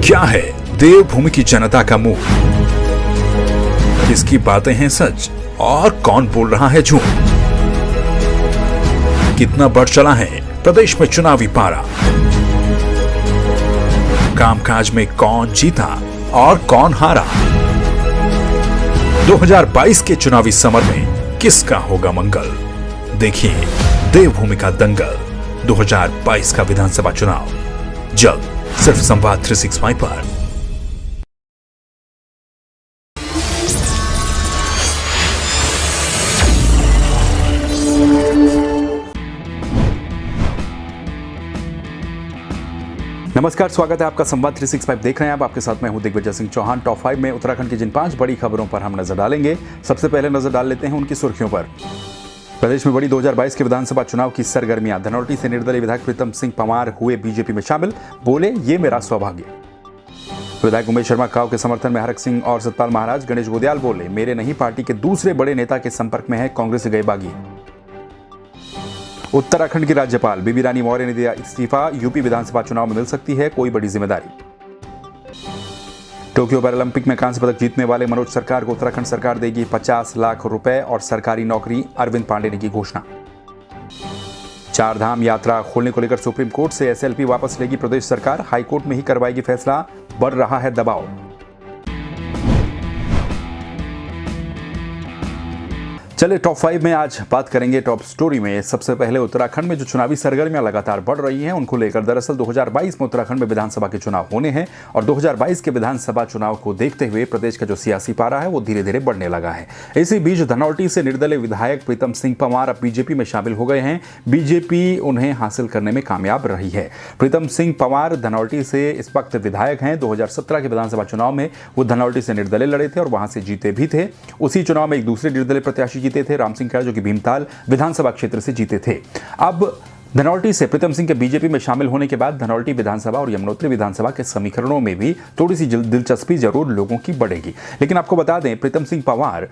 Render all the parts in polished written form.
क्या है देवभूमि की जनता का मुंह? किसकी बातें हैं सच और कौन बोल रहा है झूठ? कितना बढ़ चला है प्रदेश में चुनावी पारा? कामकाज में कौन जीता और कौन हारा? 2022 के चुनावी समर में किसका होगा मंगल? देखिए देवभूमि का दंगल 2022 का विधानसभा चुनाव जल्द सिर्फ संवाद 365 पर। नमस्कार, स्वागत है आपका संवाद 365 देख रहे हैं आप। आपके साथ मैं हूं दिग्विजय सिंह चौहान। टॉप 5 में उत्तराखंड की जिन 5 बड़ी खबरों पर हम नजर डालेंगे, सबसे पहले नजर डाल लेते हैं उनकी सुर्खियों पर। प्रदेश में बड़ी 2022 के विधानसभा चुनाव की सरगर्मियां। धनौल्टी से निर्दलीय विधायक प्रीतम सिंह पंवार हुए बीजेपी में शामिल, बोले ये मेरा सौभाग्य। विधायक उमेश शर्मा काऊ के समर्थन में हरक सिंह और सतपाल महाराज। गणेश गोदयाल बोले मेरे नहीं पार्टी के दूसरे बड़े नेता के संपर्क में है, कांग्रेस से गए बागी। उत्तराखंड की राज्यपाल बेबी रानी मौर्य ने दिया इस्तीफा, यूपी विधानसभा चुनाव में मिल सकती है कोई बड़ी जिम्मेदारी। टोक्यो पैरालंपिक में कांस्य पदक जीतने वाले मनोज सरकार को उत्तराखंड सरकार देगी 50 लाख रुपए और सरकारी नौकरी, अरविंद पांडे ने की घोषणा। चार धाम यात्रा खोलने को लेकर सुप्रीम कोर्ट से एसएलपी वापस लेगी प्रदेश सरकार, हाईकोर्ट में ही करवाएगी फैसला, बढ़ रहा है दबाव। चलिए टॉप 5 में आज बात करेंगे। टॉप स्टोरी में सबसे पहले उत्तराखंड में जो चुनावी सरगर्मियां लगातार बढ़ रही हैं उनको लेकर। दरअसल 2022 में उत्तराखंड में विधानसभा के चुनाव होने हैं और 2022 के विधानसभा चुनाव को देखते हुए प्रदेश का जो सियासी पारा है वो धीरे धीरे बढ़ने लगा है। इसी बीच धनौल्टी से निर्दलीय विधायक प्रीतम सिंह पंवार अब बीजेपी में शामिल हो गए हैं। बीजेपी उन्हें हासिल करने में कामयाब रही है। प्रीतम सिंह पंवार धनौल्टी से इस वक्त विधायक हैं। 2017 के विधानसभा चुनाव में वो धनौल्टी से निर्दलीय लड़े थे और वहां से जीते भी थे। उसी चुनाव में एक दूसरे निर्दलीय प्रत्याशी जीते थे, राम सिंह खैर, जो कि भीमताल विधानसभा क्षेत्र से जीते थे। अब धनौल्टी से प्रीतम सिंह के बीजेपी में शामिल होने के बाद धनौल्टी विधानसभा और यमुनोत्री विधानसभा के समीकरणों में भी थोड़ी सी दिलचस्पी जरूर लोगों की बढ़ेगी। लेकिन आपको बता दें, प्रीतम सिंह पंवार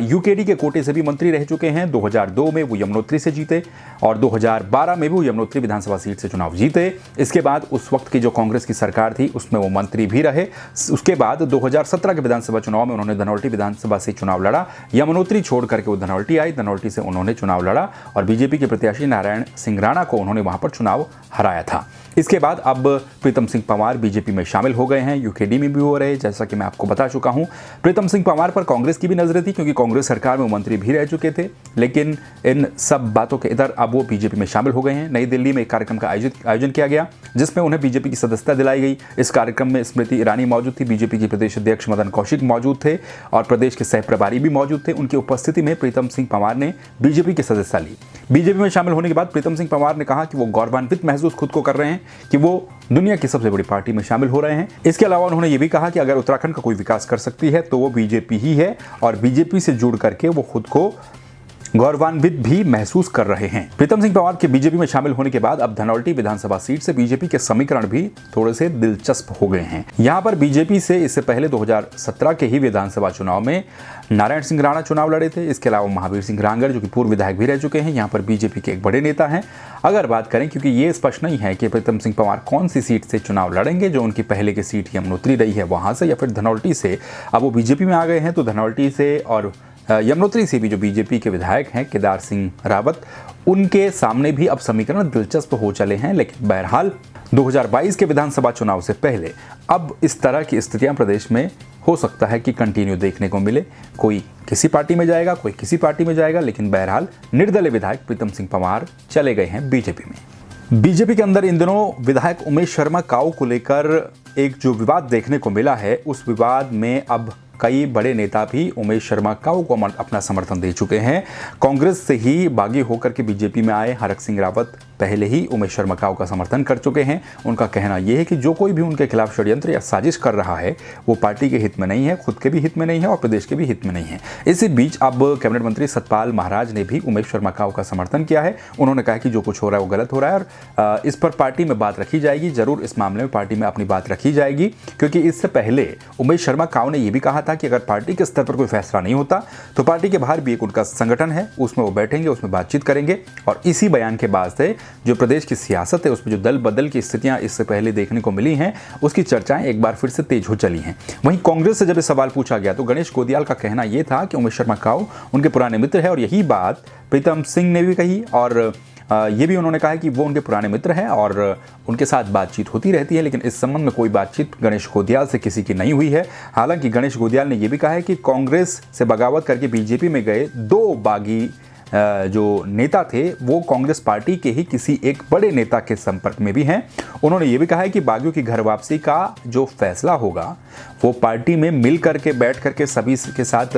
यूकेडी के कोटे से भी मंत्री रह चुके हैं। 2002 में वो यमुनोत्री से जीते और 2012 में भी वो यमुनोत्री विधानसभा सीट से चुनाव जीते। इसके बाद उस वक्त की जो कांग्रेस की सरकार थी उसमें वो मंत्री भी रहे। उसके बाद 2017 के विधानसभा चुनाव में उन्होंने धनौल्टी विधानसभा से चुनाव लड़ा। यमुनोत्री छोड़ करके वो धनौल्टी आई, धनौल्टी से उन्होंने चुनाव लड़ा और बीजेपी के प्रत्याशी नारायण सिंह राणा को उन्होंने वहां पर चुनाव हराया था। इसके बाद अब प्रीतम सिंह पंवार बीजेपी में शामिल हो गए हैं, यूकेडी में भी हो रहे। जैसा कि मैं आपको बता चुका हूं, प्रीतम सिंह पंवार पर कांग्रेस की भी नजरें थी क्योंकि कांग्रेस सरकार में मंत्री भी रह चुके थे। लेकिन इन सब बातों के इधर अब वो बीजेपी में शामिल हो गए हैं। नई दिल्ली में एक कार्यक्रम का आयोजन किया गया जिसमें उन्हें बीजेपी की सदस्यता दिलाई गई। इस कार्यक्रम में स्मृति ईरानी मौजूद थी, बीजेपी के प्रदेश अध्यक्ष मदन कौशिक मौजूद थे और प्रदेश के सह प्रभारी भी मौजूद थे। उनकी उपस्थिति में प्रीतम सिंह पंवार ने बीजेपी की सदस्यता ली। बीजेपी में शामिल होने के बाद प्रीतम सिंह पंवार ने कहा कि वो गौरवान्वित महसूस खुद को कर रहे हैं कि वो दुनिया की सबसे बड़ी पार्टी में शामिल हो रहे हैं। इसके अलावा उन्होंने ये भी कहा कि अगर उत्तराखंड का कोई विकास कर सकती है तो वो बीजेपी ही है और बीजेपी से जुड़ करके वो खुद को गौरवान्वित भी महसूस कर रहे हैं। प्रीतम सिंह पंवार के बीजेपी में शामिल होने के बाद अब धनौल्टी विधानसभा सीट से बीजेपी के समीकरण भी थोड़े से दिलचस्प हो गए हैं। यहां पर बीजेपी से इससे पहले 2017 के ही विधानसभा चुनाव में नारायण सिंह राणा चुनाव लड़े थे। इसके अलावा महावीर सिंह रांगड़, जो कि पूर्व विधायक भी रह चुके हैं, यहाँ पर बीजेपी के एक बड़े नेता हैं। अगर बात करें, क्योंकि ये स्पष्ट नहीं है कि प्रीतम सिंह पंवार कौन सी सीट से चुनाव लड़ेंगे, जो उनकी पहले की सीट यमुनोत्री रही है वहां से या फिर धनौल्टी से। अब वो बीजेपी में आ गए हैं तो धनौल्टी से और यमुनोत्री से भी जो बीजेपी के विधायक हैं केदार सिंह रावत, उनके सामने भी अब समीकरण दिलचस्प हो चले हैं। लेकिन बहरहाल 2022 के विधानसभा चुनाव से पहले अब इस तरह की स्थितियां प्रदेश में हो सकता है कि कंटिन्यू देखने को मिले। कोई किसी पार्टी में जाएगा, कोई किसी पार्टी में जाएगा, लेकिन बहरहाल निर्दलीय विधायक प्रीतम सिंह पंवार चले गए हैं बीजेपी में। बीजेपी के अंदर इन दिनों विधायक उमेश शर्मा काऊ को लेकर एक जो विवाद देखने को मिला है, उस विवाद में अब कई बड़े नेता भी उमेश शर्मा काऊ को अपना समर्थन दे चुके हैं। कांग्रेस से ही बागी होकर के बीजेपी में आए हरक सिंह रावत पहले ही उमेश शर्मा काऊ का समर्थन कर चुके हैं। उनका कहना यह है कि जो कोई भी उनके खिलाफ षड्यंत्र या साजिश कर रहा है वो पार्टी के हित में नहीं है, खुद के भी हित में नहीं है और प्रदेश के भी हित में नहीं है। इसी बीच अब कैबिनेट मंत्री सतपाल महाराज ने भी उमेश शर्मा काऊ का समर्थन किया है। उन्होंने कहा कि जो कुछ हो रहा है वो गलत हो रहा है और इस पर पार्टी में बात रखी जाएगी। जरूर इस मामले में पार्टी में अपनी बात रखी जाएगी, क्योंकि इससे पहले उमेश शर्मा काऊ ने यह भी कहा था कि अगर पार्टी के स्तर पर कोई फैसला नहीं होता तो पार्टी के बाहर भी एक उनका संगठन है, उसमें वो बैठेंगे, उसमें बातचीत करेंगे। और इसी बयान के बाद से जो प्रदेश की सियासत है उसमें जो दल बदल की स्थितियां इससे पहले देखने को मिली हैं, उसकी चर्चाएं एक बार फिर से तेज हो चली हैं। वहीं कांग्रेस से जब ये सवाल पूछा गया तो गणेश गोदियाल का कहना यह था कि उमेश शर्मा काऊ उनके पुराने मित्र है और यही बात प्रीतम सिंह ने भी कही और ये भी उन्होंने कहा कि वो उनके पुराने मित्र हैं और उनके साथ बातचीत होती रहती है, लेकिन इस संबंध में कोई बातचीत गणेश गोदियाल से किसी की नहीं हुई है। हालांकि गणेश गोदियाल ने यह भी कहा है कि कांग्रेस से बगावत करके बीजेपी में गए 2 बागी जो नेता थे वो कांग्रेस पार्टी के ही किसी एक बड़े नेता के संपर्क में भी हैं। उन्होंने ये भी कहा है कि बागियों की घर वापसी का जो फैसला होगा वो पार्टी में मिल करके बैठ करके सभी के साथ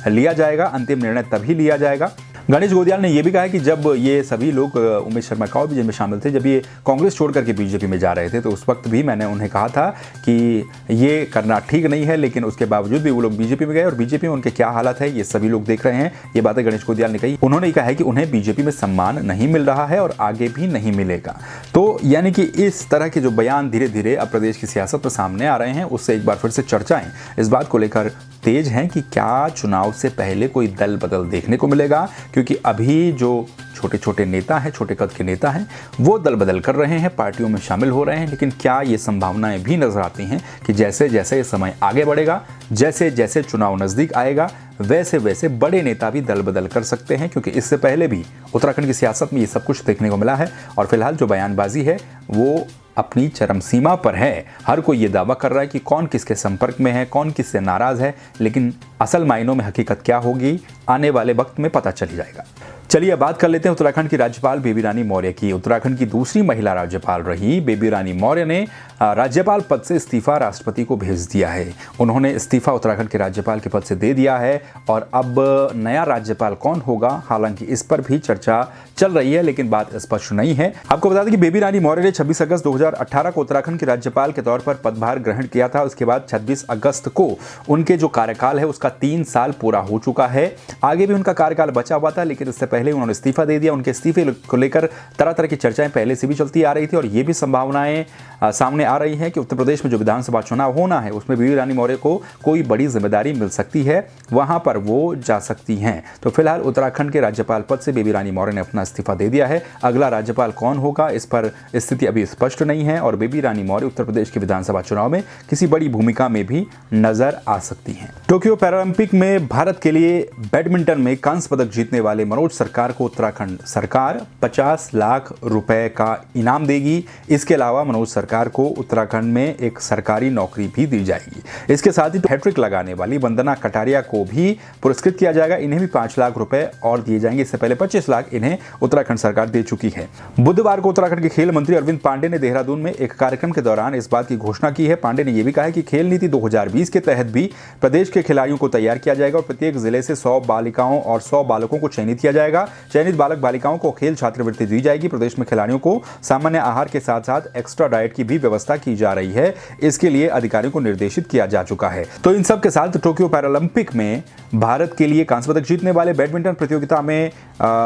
लिया जाएगा, अंतिम निर्णय तभी लिया जाएगा। गणेश गोदियाल ने यह भी कहा है कि जब ये सभी लोग, उमेश शर्मा काऊ भी जिनमें शामिल थे, जब ये कांग्रेस छोड़ करके बीजेपी में जा रहे थे तो उस वक्त भी मैंने उन्हें कहा था कि ये करना ठीक नहीं है, लेकिन उसके बावजूद भी वो लोग बीजेपी में गए और बीजेपी में उनके क्या हालात है ये सभी लोग देख रहे हैं। ये बातें गणेश गोदियाल ने कही। उन्होंने कहा है कि उन्हें बीजेपी में सम्मान नहीं मिल रहा है और आगे भी नहीं मिलेगा। तो यानी कि इस तरह के जो बयान धीरे धीरे अब प्रदेश की सियासत में सामने आ रहे हैं, उससे एक बार फिर से चर्चाएं इस बात को लेकर तेज हैं कि क्या चुनाव से पहले कोई दल बदल देखने को मिलेगा, क्योंकि अभी जो छोटे छोटे नेता हैं, छोटे कद के नेता हैं, वो दल बदल कर रहे हैं, पार्टियों में शामिल हो रहे हैं। लेकिन क्या ये संभावनाएं भी नजर आती हैं कि जैसे जैसे ये समय आगे बढ़ेगा, जैसे जैसे चुनाव नजदीक आएगा, वैसे वैसे बड़े नेता भी दल बदल कर सकते हैं, क्योंकि इससे पहले भी उत्तराखंड की सियासत में ये सब कुछ देखने को मिला है। और फिलहाल जो बयानबाजी है वो अपनी चरम सीमा पर है। हर कोई ये दावा कर रहा है कि कौन किसके संपर्क में है, कौन किससे नाराज है, लेकिन असल मायनों में हकीकत क्या होगी आने वाले वक्त में पता चल जाएगा। चलिए अब बात कर लेते हैं उत्तराखंड की राज्यपाल बेबी रानी मौर्य की। उत्तराखंड की दूसरी महिला राज्यपाल रही बेबी रानी मौर्य ने राज्यपाल पद से इस्तीफा राष्ट्रपति को भेज दिया है। उन्होंने इस्तीफा उत्तराखंड के राज्यपाल के पद से दे दिया है और अब नया राज्यपाल कौन होगा, हालांकि इस पर भी चर्चा चल रही है, लेकिन बात स्पष्ट नहीं है। आपको बता दें कि बेबी रानी मौर्य ने 26 अगस्त 2018 को उत्तराखंड के राज्यपाल के तौर पर पदभार ग्रहण किया था। उसके बाद 26 अगस्त को उनके जो कार्यकाल है उसका 3 साल पूरा हो चुका है। आगे भी उनका कार्यकाल बचा हुआ था, लेकिन इससे पहले उन्होंने इस्तीफा दे दिया। उनके इस्तीफे को लेकर तरह तरह की चर्चाएं पहले से भी चलती आ रही थी और ये भी संभावनाएं सामने आ रही हैं कि उत्तर प्रदेश में जो विधानसभा चुनाव होना है उसमें बेबी रानी मौर्य को कोई बड़ी जिम्मेदारी मिल सकती है, वहां पर वो जा सकती हैं। तो फिलहाल उत्तराखंड के राज्यपाल पद से बेबी रानी मौर्य ने अपना इस्तीफा दे दिया है। अगला राज्यपाल कौन होगा इस पर स्थिति अभी स्पष्ट नहीं है और बेबी रानी मौर्य उत्तर प्रदेश के विधानसभा चुनाव में किसी बड़ी भूमिका में भी नजर आ सकती हैं। टोक्यो पैरालंपिक में भारत के लिए बैडमिंटन में कांस्य पदक जीतने वाले मनोज सरकार को उत्तराखंड सरकार 50 लाख रुपए का इनाम देगी। इसके अलावा मनोज सरकार को उत्तराखंड में एक सरकारी नौकरी भी दी जाएगी। इसके साथ ही हैट्रिक लगाने वाली वंदना कटारिया को भी पुरस्कृत किया जाएगा। इन्हें भी 5 लाख रुपए और दिए जाएंगे। इससे पहले 25 लाख इन्हें उत्तराखंड सरकार दे चुकी है। बुधवार को उत्तराखंड के खेल मंत्री अरविंद पांडे ने देहरादून में एक कार्यक्रम के दौरान इस बात की घोषणा की है। पांडे ने यह भी कहा है कि खेल नीति 2020 के तहत भी प्रदेश के खिलाड़ियों को तैयार किया जाएगा और प्रत्येक जिले से 100 बालिकाओं और 100 बालकों को चयनित किया जाएगा। चयनित बालक बालिकाओं को खेल छात्रवृत्ति दी जाएगी। प्रदेश में खिलाड़ियों को सामान्य आहार के साथ साथ एक्स्ट्रा डाइट की भी व्यवस्था की जा रही है। इसके लिए अधिकारियों को निर्देशित किया जा चुका है। तो इन सब के साथ टोक्यो पैरालंपिक में भारत के लिए कांस्य पदक जीतने वाले बैडमिंटन प्रतियोगिता में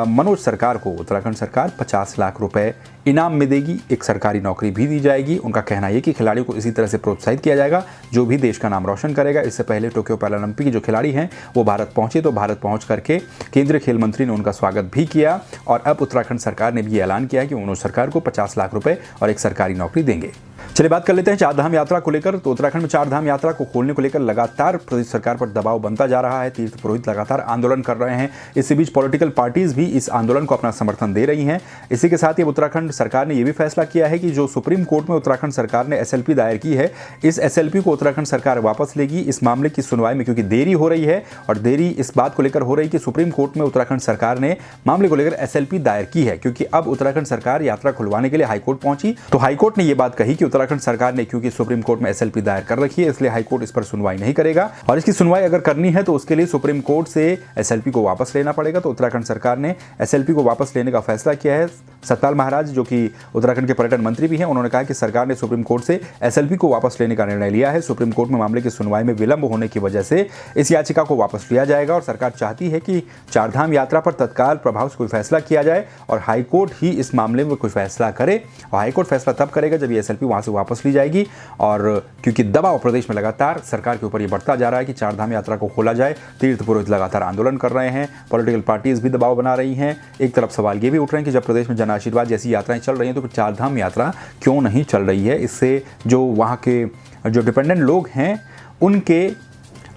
मनोज सरकार को उत्तराखंड सरकार 50 लाख रुपए इनाम में देगी। एक सरकारी नौकरी भी दी जाएगी। उनका कहना है कि खिलाड़ियों को इसी तरह से प्रोत्साहित किया जाएगा जो भी देश का नाम रोशन करेगा। इससे पहले टोक्यो पैरालंपिक के जो खिलाड़ी हैं वो भारत पहुंचे, तो भारत पहुंच करके केंद्रीय खेल मंत्री ने उनका स्वागत भी किया और अब उत्तराखंड सरकार ने भी ऐलान किया है कि मनोज सरकार को 50 लाख रुपए और एक सरकारी नौकरी देंगे। चलिए बात कर लेते हैं 4 धाम यात्रा को लेकर। तो उत्तराखंड में 4 धाम यात्रा को खोलने को लेकर लगातार प्रदेश सरकार पर दबाव बनता जा रहा है। तीर्थ पुरोहित लगातार आंदोलन कर रहे हैं। इसी बीच पॉलिटिकल पार्टीज भी इस आंदोलन को अपना समर्थन दे रही हैं। इसी के साथ ही उत्तराखंड सरकार ने यह भी फैसला किया है कि जो सुप्रीम कोर्ट में उत्तराखंड सरकार ने SLP दायर की है, इस SLP को उत्तराखंड सरकार वापस लेगी। इस मामले की सुनवाई में क्योंकि देरी हो रही है और देरी इस बात को लेकर हो रही है कि सुप्रीम कोर्ट में उत्तराखंड सरकार ने मामले को लेकर SLP दायर की है, क्योंकि अब उत्तराखंड सरकार यात्रा खुलवाने के लिए हाईकोर्ट पहुंची। तो हाईकोर्ट ने यह बात कही कि उत्तराखंड सरकार ने क्योंकि सुप्रीम कोर्ट में SLP दायर कर रखी है, इसलिए हाईकोर्ट इस पर सुनवाई नहीं करेगा और इसकी सुनवाई अगर करनी है तो उसके लिए सुप्रीम कोर्ट से SLP को वापस लेना पड़ेगा। तो उत्तराखंड सरकार ने SLP को वापस लेने का फैसला किया है। सतपाल महाराज जो कि उत्तराखंड के पर्यटन मंत्री भी हैं, उन्होंने कहा कि सरकार ने सुप्रीम कोर्ट से SLP को वापस लेने का निर्णय लिया है। सुप्रीम कोर्ट में मामले की सुनवाई में विलंब होने की वजह से इस याचिका को वापस लिया जाएगा और सरकार चाहती है कि 4 धाम यात्रा पर तत्काल प्रभाव से कोई फैसला किया जाए और हाईकोर्ट ही इस मामले में कोई फैसला करे। और हाईकोर्ट फैसला तब करेगा जब ये SLP वहां वहां से वापस ली जाएगी। और क्योंकि दबाव प्रदेश में लगातार सरकार के ऊपर ये बढ़ता जा रहा है कि चारधाम यात्रा को खोला जाए, तीर्थ पुरोहित लगातार आंदोलन कर रहे हैं, पॉलिटिकल पार्टीज भी दबाव बना रही हैं। एक तरफ सवाल ये भी उठ रहे हैं कि जब प्रदेश में जन आशीर्वाद जैसी यात्राएं चल रही हैं तो फिर चारधाम यात्रा क्यों नहीं चल रही है। इससे जो वहाँ के जो डिपेंडेंट लोग हैं उनके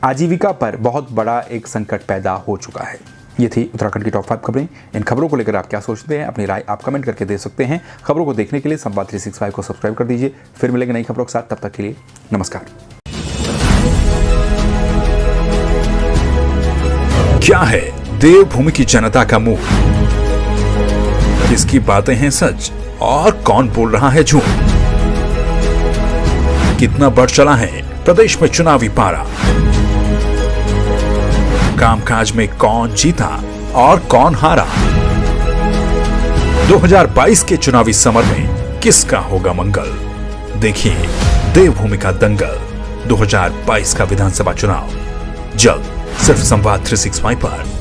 आजीविका पर बहुत बड़ा एक संकट पैदा हो चुका है। ये थी उत्तराखंड की टॉप 5 खबरें। इन खबरों को लेकर आप क्या सोचते हैं, अपनी राय आप कमेंट करके दे सकते हैं। खबरों को देखने के लिए संवाद 365 को सब्सक्राइब कर दीजिए। फिर मिलेंगे नई खबरों के साथ, तब तक के लिए नमस्कार। क्या है देवभूमि की जनता का मुंह, किसकी बातें हैं सच और कौन बोल रहा है झूठ, कितना बढ़ चला है प्रदेश में चुनावी पारा, कामकाज में कौन जीता और कौन हारा, 2022 के चुनावी समर में किसका होगा मंगल। देखिए देवभूमि का दंगल 2022 का विधानसभा चुनाव जल्द सिर्फ संवाद 365 पर।